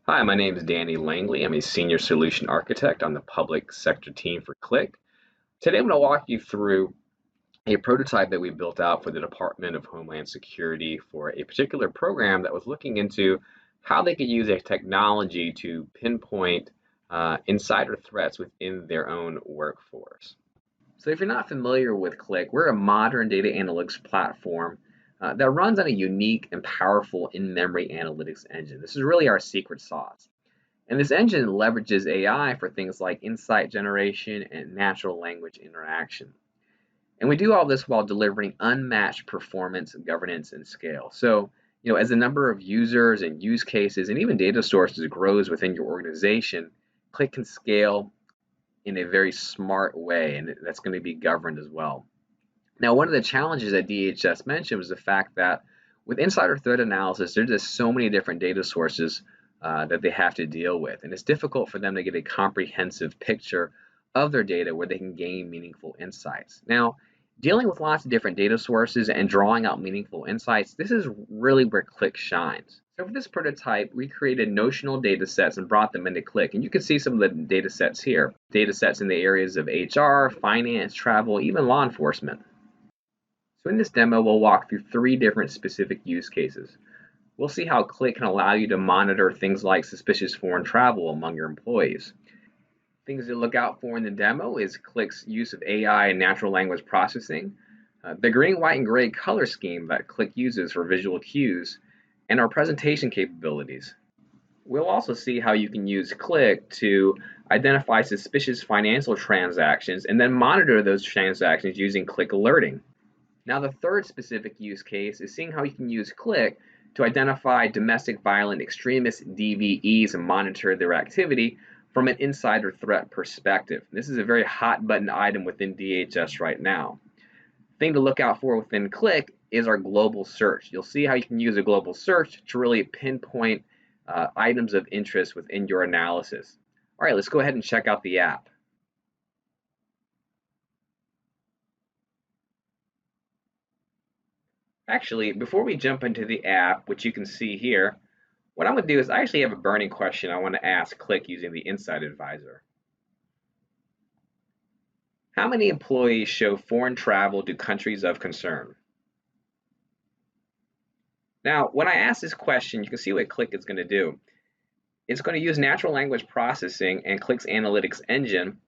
Hi, my name is Danny Langley. I'm a senior solution architect on the public sector team for Qlik. Today I'm going to walk you through a prototype that we built out for the Department of Homeland Security for a particular program that was looking into how they could use a technology to pinpoint insider threats within their own workforce. So if you're not familiar with Qlik, we're a modern data analytics platform that runs on a unique and powerful in-memory analytics engine. This is really our secret sauce. And this engine leverages AI for things like insight generation and natural language interaction. And we do all this while delivering unmatched performance, governance, and scale. So, as the number of users and use cases and even data sources grows within your organization, Qlik can scale in a very smart way, and that's going to be governed as well. Now, one of the challenges that DHS mentioned was the fact that with insider threat analysis, there's just so many different data sources that they have to deal with, and it's difficult for them to get a comprehensive picture of their data where they can gain meaningful insights. Now, dealing with lots of different data sources and drawing out meaningful insights, this is really where Qlik shines. So for this prototype, we created notional data sets and brought them into Qlik, and you can see some of the data sets here. Data sets in the areas of HR, finance, travel, even law enforcement. So in this demo, we'll walk through three different specific use cases. We'll see how Qlik can allow you to monitor things like suspicious foreign travel among your employees. Things to look out for in the demo is Qlik's use of AI and natural language processing, the green, white, and gray color scheme that Qlik uses for visual cues, and our presentation capabilities. We'll also see how you can use Qlik to identify suspicious financial transactions and then monitor those transactions using Qlik alerting. Now, the third specific use case is seeing how you can use Qlik to identify domestic violent extremist DVEs and monitor their activity from an insider threat perspective. This is a very hot button item within DHS right now. Thing to look out for within Qlik is our global search. You'll see how you can use a global search to really pinpoint items of interest within your analysis. All right, let's go ahead and check out the app. Actually, before we jump into the app, which you can see here, what I'm going to do is I actually have a burning question I want to ask Qlik using the Insight Advisor. How many employees show foreign travel to countries of concern? Now, when I ask this question, you can see what Qlik is going to do. It's going to use natural language processing and Qlik's analytics engine.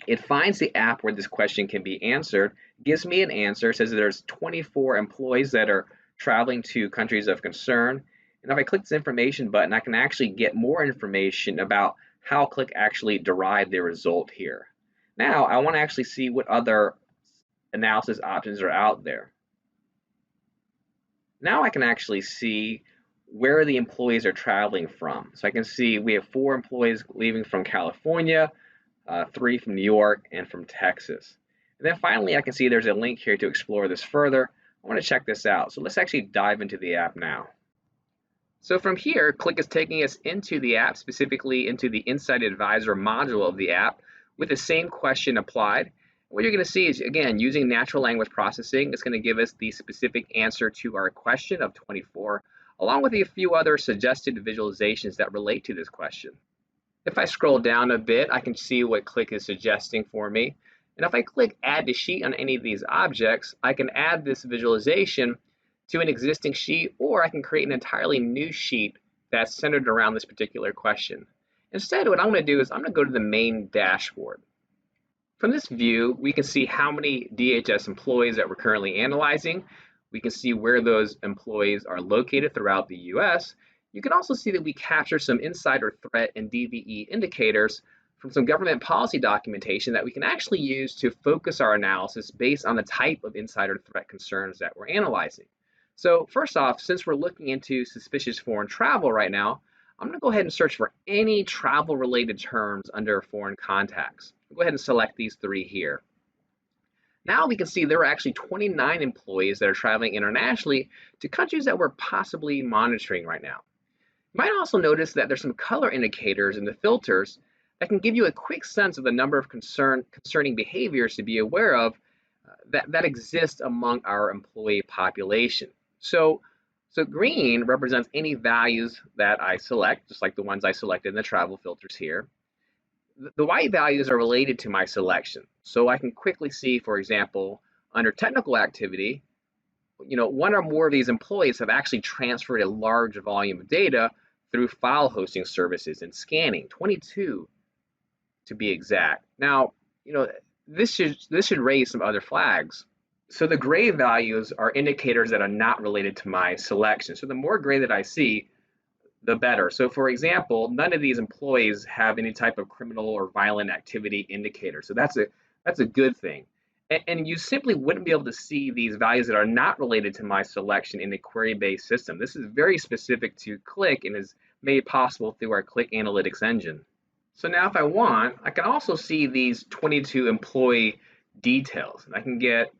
It finds the app where this question can be answered, gives me an answer, says that there's 24 employees that are traveling to countries of concern. And if I click this information button, I can actually get more information about how Qlik actually derived the result here. Now, I want to actually see what other analysis options are out there. Now I can actually see where the employees are traveling from. So I can see we have 4 employees leaving from California, 3 from New York, and from Texas. And then finally, I can see there's a link here to explore this further. I want to check this out. So let's actually dive into the app now. So from here, Qlik is taking us into the app, specifically into the Insight Advisor module of the app with the same question applied. What you're going to see is, again, using natural language processing, it's going to give us the specific answer to our question of 24, along with a few other suggested visualizations that relate to this question. If I scroll down a bit, I can see what Qlik is suggesting for me. And if I click Add to Sheet on any of these objects, I can add this visualization to an existing sheet, or I can create an entirely new sheet that's centered around this particular question. Instead, what I'm going to do is I'm going to go to the main dashboard. From this view, we can see how many DHS employees that we're currently analyzing. We can see where those employees are located throughout the US. You can also see that we capture some insider threat and DVE indicators from some government policy documentation that we can actually use to focus our analysis based on the type of insider threat concerns that we're analyzing. So first off, since we're looking into suspicious foreign travel right now, I'm going to go ahead and search for any travel-related terms under foreign contacts. I'll go ahead and select these 3 here. Now we can see there are actually 29 employees that are traveling internationally to countries that we're possibly monitoring right now. You might also notice that there's some color indicators in the filters that can give you a quick sense of the number of concerning behaviors to be aware of that exist among our employee population. So So green represents any values that I select, just like the ones I selected in the travel filters here. The white values are related to my selection. So I can quickly see, for example, under technical activity, one or more of these employees have actually transferred a large volume of data through file hosting services and scanning, 22 to be exact. Now, you know, this should raise some other flags. So the gray values are indicators that are not related to my selection. So the more gray that I see, the better. So for example, none of these employees have any type of criminal or violent activity indicator. So that's a good thing. And you simply wouldn't be able to see these values that are not related to my selection in a query-based system. This is very specific to Qlik and is made possible through our Qlik analytics engine. So now if I want, I can also see these 22 employee details. And I can get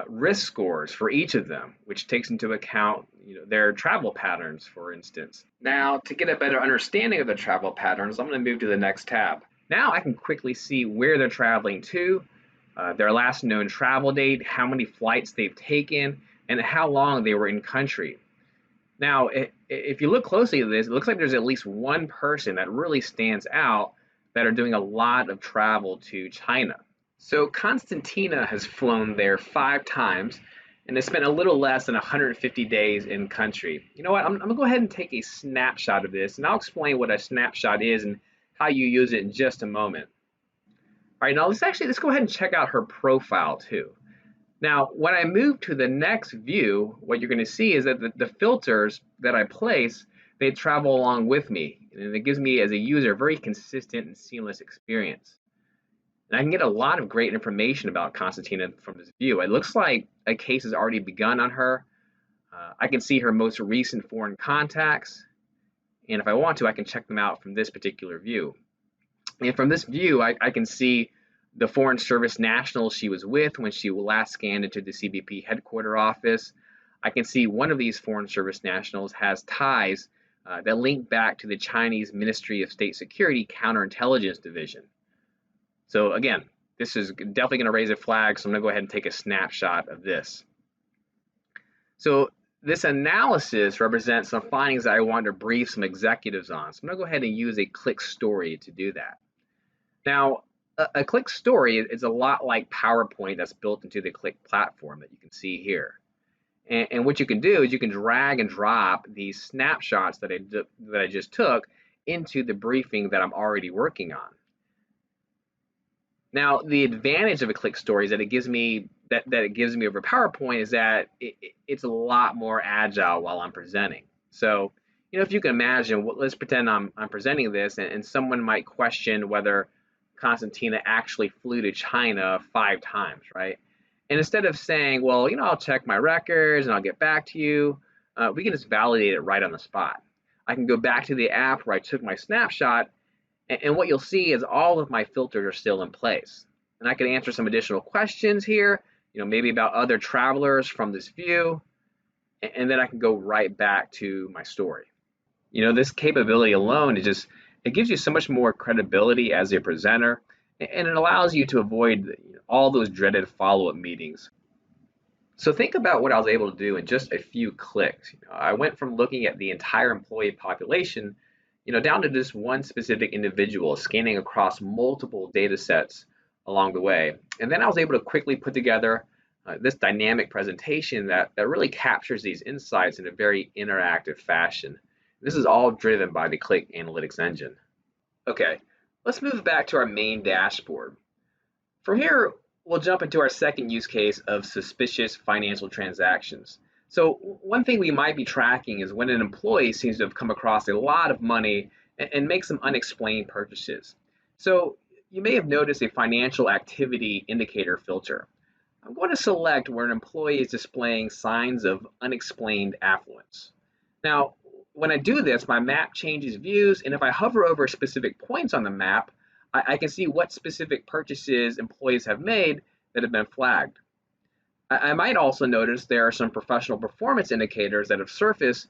risk scores for each of them, which takes into account their travel patterns, for instance. Now, to get a better understanding of the travel patterns, I'm going to move to the next tab. Now I can quickly see where they're traveling to, their last known travel date, how many flights they've taken, and how long they were in country. Now, if you look closely at this, it looks like there's at least one person that really stands out that are doing a lot of travel to China. So Constantina has flown there 5 times and has spent a little less than 150 days in country. You know what? I'm going to go ahead and take a snapshot of this, and I'll explain what a snapshot is and how you use it in just a moment. All right, now let's go ahead and check out her profile too. Now, when I move to the next view, what you're going to see is that the filters that I place, they travel along with me, and it gives me, as a user, a very consistent and seamless experience. And I can get a lot of great information about Constantina from this view. It looks like a case has already begun on her. I can see her most recent foreign contacts, and if I want to, I can check them out from this particular view. And from this view, I can see the Foreign Service nationals she was with when she last scanned into the CBP headquarters office. I can see one of these Foreign Service nationals has ties that link back to the Chinese Ministry of State Security Counterintelligence Division. So again, this is definitely going to raise a flag, so I'm going to go ahead and take a snapshot of this. So this analysis represents some findings that I want to brief some executives on. So I'm going to go ahead and use a Qlik story to do that. Now, a Qlik story is a lot like PowerPoint that's built into the Qlik platform that you can see here. And what you can do is you can drag and drop these snapshots that I just took into the briefing that I'm already working on. Now, the advantage of a Qlik story is that it gives me over PowerPoint is that it's a lot more agile while I'm presenting. So, if you can imagine, let's pretend I'm presenting this, and someone might question whether Constantina actually flew to China 5 times, right? And instead of saying, well, I'll check my records and I'll get back to you, we can just validate it right on the spot. I can go back to the app where I took my snapshot, and what you'll see is all of my filters are still in place. And I can answer some additional questions here, maybe about other travelers from this view, and then I can go right back to my story. This capability alone it gives you so much more credibility as a presenter, and it allows you to avoid all those dreaded follow-up meetings. So think about what I was able to do in just a few clicks. I went from looking at the entire employee population, down to just one specific individual, scanning across multiple data sets along the way. And then I was able to quickly put together this dynamic presentation that really captures these insights in a very interactive fashion. This is all driven by the Qlik analytics engine. Okay, let's move back to our main dashboard. From here, we'll jump into our second use case of suspicious financial transactions. So one thing we might be tracking is when an employee seems to have come across a lot of money and make some unexplained purchases. So you may have noticed a financial activity indicator filter. I'm going to select where an employee is displaying signs of unexplained affluence. Now, when I do this, my map changes views, and if I hover over specific points on the map, I can see what specific purchases employees have made that have been flagged. I might also notice there are some professional performance indicators that have surfaced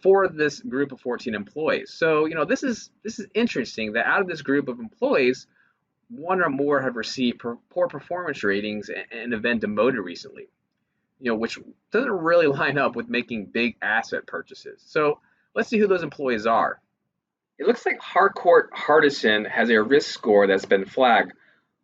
for this group of 14 employees. So, this is interesting that out of this group of employees, one or more have received poor performance ratings and have been demoted recently. which doesn't really line up with making big asset purchases. So let's see who those employees are. It looks like Harcourt Hardison has a risk score that's been flagged.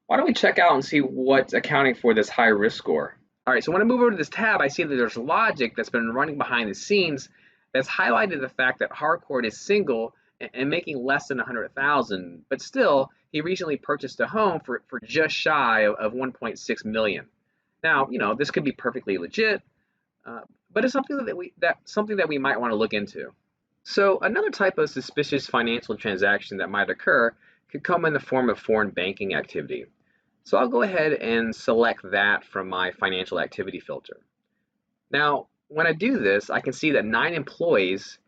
Why don't we check out and see what's accounting for this high risk score? All right, so when I move over to this tab, I see that there's logic that's been running behind the scenes that's highlighted the fact that Harcourt is single and making less than 100,000, but still he recently purchased a home for just shy of 1.6 million. Now, this could be perfectly legit, uh, but it's something that we might want to look into. So another type of suspicious financial transaction that might occur could come in the form of foreign banking activity. So I'll go ahead and select that from my financial activity filter. Now, when I do this, I can see that 9 employees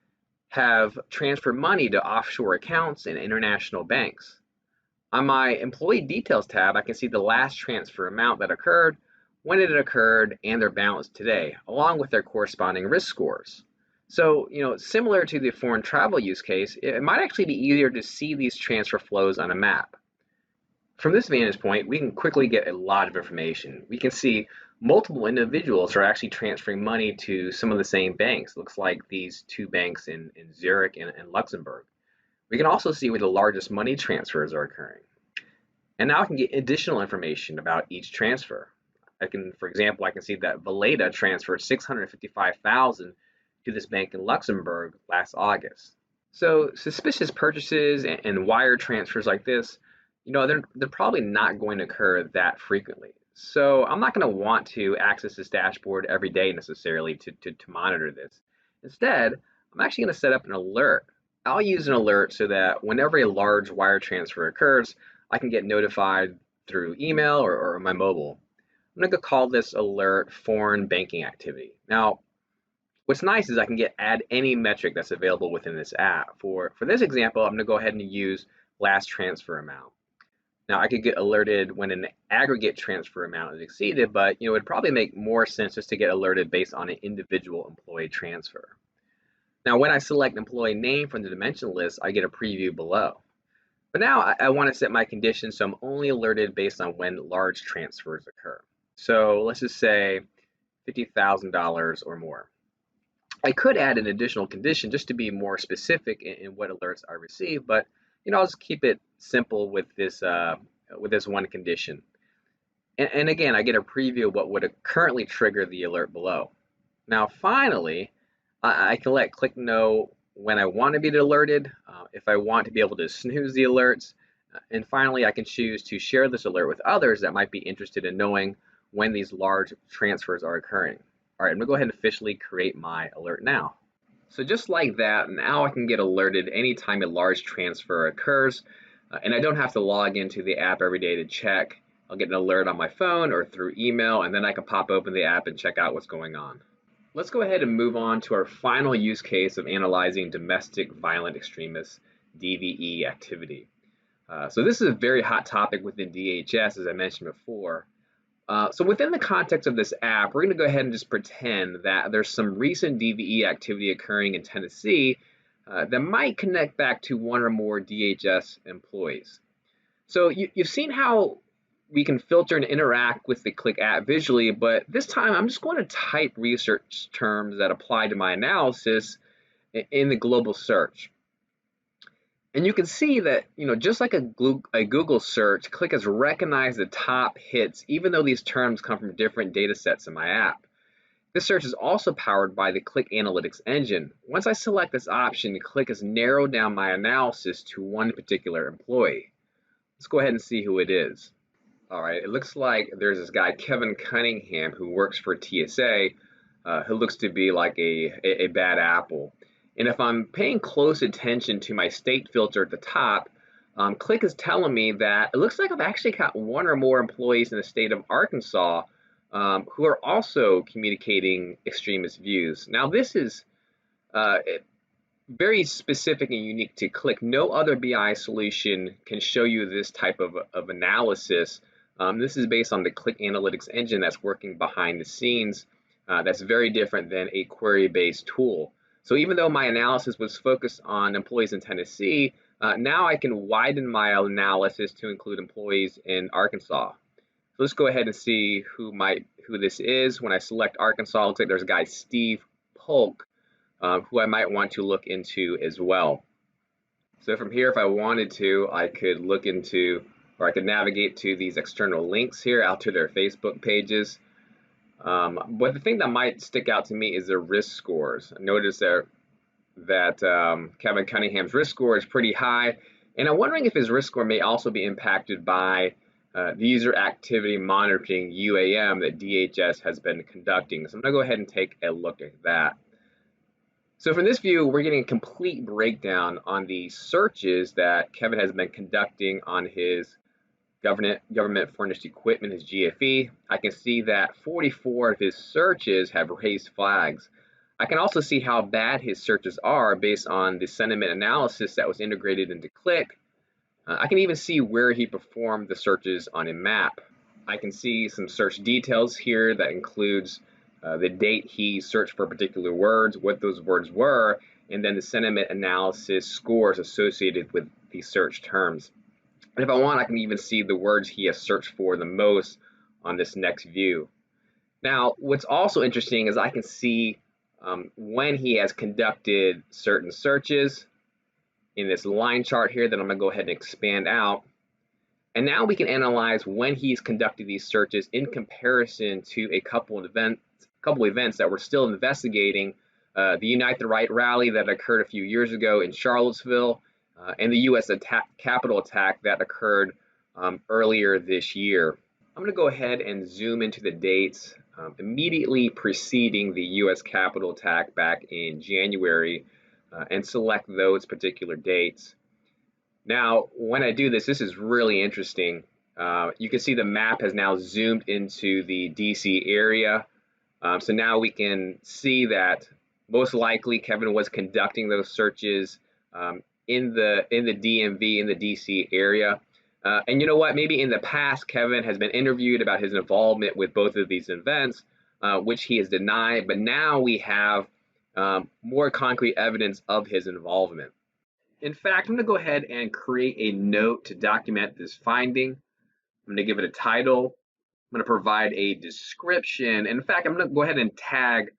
have transferred money to offshore accounts in international banks. On my employee details tab, I can see the last transfer amount that occurred, when it occurred, and their balance today, along with their corresponding risk scores. So, similar to the foreign travel use case, it might actually be easier to see these transfer flows on a map. From this vantage point, we can quickly get a lot of information. We can see multiple individuals are actually transferring money to some of the same banks. Looks like these 2 banks in Zurich and Luxembourg. We can also see where the largest money transfers are occurring. And now I can get additional information about each transfer. For example, I can see that Valeda transferred 655,000 to this bank in Luxembourg last August. So suspicious purchases and wire transfers like this, they're probably not going to occur that frequently. So I'm not going to want to access this dashboard every day necessarily to monitor this. Instead, I'm actually going to set up an alert. I'll use an alert so that whenever a large wire transfer occurs, I can get notified through email or my mobile. I'm going to call this alert foreign banking activity. Now, what's nice is I can add any metric that's available within this app. For this example, I'm going to go ahead and use last transfer amount. Now, I could get alerted when an aggregate transfer amount is exceeded, but it would probably make more sense just to get alerted based on an individual employee transfer. Now, when I select employee name from the dimension list, I get a preview below. But now I want to set my conditions so I'm only alerted based on when large transfers occur. So let's just say $50,000 or more. I could add an additional condition just to be more specific in what alerts I receive, but I'll just keep it simple with this one condition. And again, I get a preview of what would currently trigger the alert below. Now, finally, I can let Qlik know when I want to be alerted, if I want to be able to snooze the alerts, and finally, I can choose to share this alert with others that might be interested in knowing when these large transfers are occurring. All right, I'm gonna go ahead and officially create my alert now. So just like that, now I can get alerted anytime a large transfer occurs, and I don't have to log into the app every day to check. I'll get an alert on my phone or through email, and then I can pop open the app and check out what's going on. Let's go ahead and move on to our final use case of analyzing domestic violent extremists DVE activity. So this is a very hot topic within DHS, as I mentioned before. So within the context of this app, we're going to go ahead and just pretend that there's some recent DVE activity occurring in Tennessee that might connect back to one or more DHS employees. So you've seen how we can filter and interact with the Qlik app visually, but this time I'm just going to type research terms that apply to my analysis in the global search. And you can see that, just like a Google search, Qlik has recognized the top hits, even though these terms come from different data sets in my app. This search is also powered by the Qlik Analytics engine. Once I select this option, Qlik has narrowed down my analysis to one particular employee. Let's go ahead and see who it is. All right, it looks like there's this guy, Kevin Cunningham, who works for TSA, who looks to be like a bad apple. And if I'm paying close attention to my state filter at the top, Qlik is telling me that it looks like I've actually got one or more employees in the state of Arkansas who are also communicating extremist views. Now, this is very specific and unique to Qlik. No other BI solution can show you this type of analysis. This is based on the Qlik Analytics engine that's working behind the scenes. That's very different than a query-based tool. So even though my analysis was focused on employees in Tennessee, now I can widen my analysis to include employees in Arkansas. So let's go ahead and see who this is. When I select Arkansas, it looks like there's a guy, Steve Polk, who I might want to look into as well. So from here, if I wanted to, I could look into, or I could navigate to these external links here out to their Facebook pages. But the thing that might stick out to me is their risk scores. Notice that Kevin Cunningham's risk score is pretty high, and I'm wondering if his risk score may also be impacted by the user activity monitoring UAM that DHS has been conducting. So I'm going to go ahead and take a look at that. So from this view, we're getting a complete breakdown on the searches that Kevin has been conducting on his government furnished equipment, his GFE. I can see that 44 of his searches have raised flags. I can also see how bad his searches are based on the sentiment analysis that was integrated into Qlik. I can even see where he performed the searches on a map. I can see some search details here that includes the date he searched for particular words, what those words were, and then the sentiment analysis scores associated with these search terms. And if I want, I can even see the words he has searched for the most on this next view. Now, what's also interesting is I can see when he has conducted certain searches in this line chart here that I'm going to go ahead and expand out. And now we can analyze when he's conducted these searches in comparison to a couple events that we're still investigating. The Unite the Right rally that occurred a few years ago in Charlottesville, and the U.S. Capitol attack that occurred earlier this year. I'm going to go ahead and zoom into the dates immediately preceding the U.S. Capitol attack back in January and select those particular dates. Now, when I do this, this is really interesting. You can see the map has now zoomed into the DC area. So now we can see that most likely Kevin was conducting those searches in the DMV, in the DC area. And you know what? Maybe in the past, Kevin has been interviewed about his involvement with both of these events, which he has denied. But now we have more concrete evidence of his involvement. In fact, I'm going to go ahead and create a note to document this finding. I'm going to give it a title. I'm going to provide a description. In fact, I'm going to go ahead and tag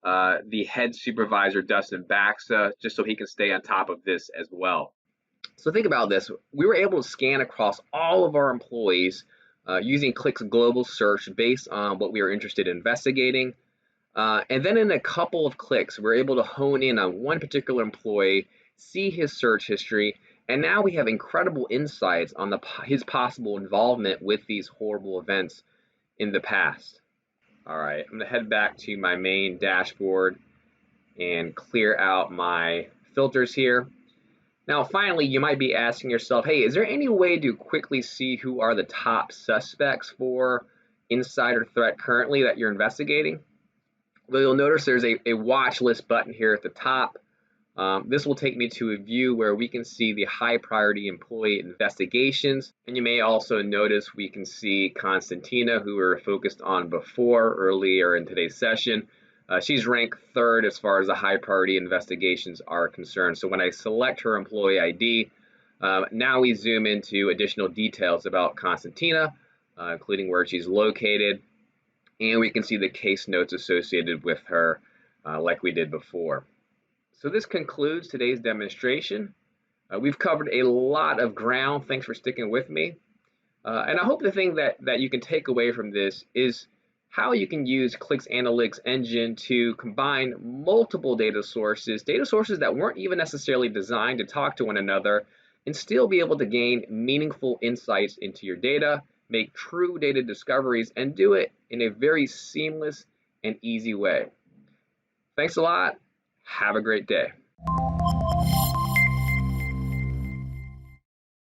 the head supervisor, Dustin Baxa, just so he can stay on top of this as well. So think about this. We were able to scan across all of our employees using Qlik's global search based on what we were interested in investigating. And then in a couple of clicks, we're able to hone in on one particular employee, see his search history, and now we have incredible insights on his possible involvement with these horrible events in the past. All right, I'm going to head back to my main dashboard and clear out my filters here. Now, finally, you might be asking yourself, hey, is there any way to quickly see who are the top suspects for insider threat currently that you're investigating? Well, you'll notice there's a watch list button here at the top. This will take me to a view where we can see the high priority employee investigations. And you may also notice we can see Constantina, who we were focused on before earlier in today's session. She's ranked third as far as the high priority investigations are concerned. So when I select her employee ID, now we zoom into additional details about Constantina, including where she's located, and we can see the case notes associated with her like we did before. So this concludes today's demonstration. We've covered a lot of ground. Thanks for sticking with me. And I hope the thing that you can take away from this is how you can use Qlik's analytics engine to combine multiple data sources that weren't even necessarily designed to talk to one another, and still be able to gain meaningful insights into your data, make true data discoveries, and do it in a very seamless and easy way. Thanks a lot. Have a great day.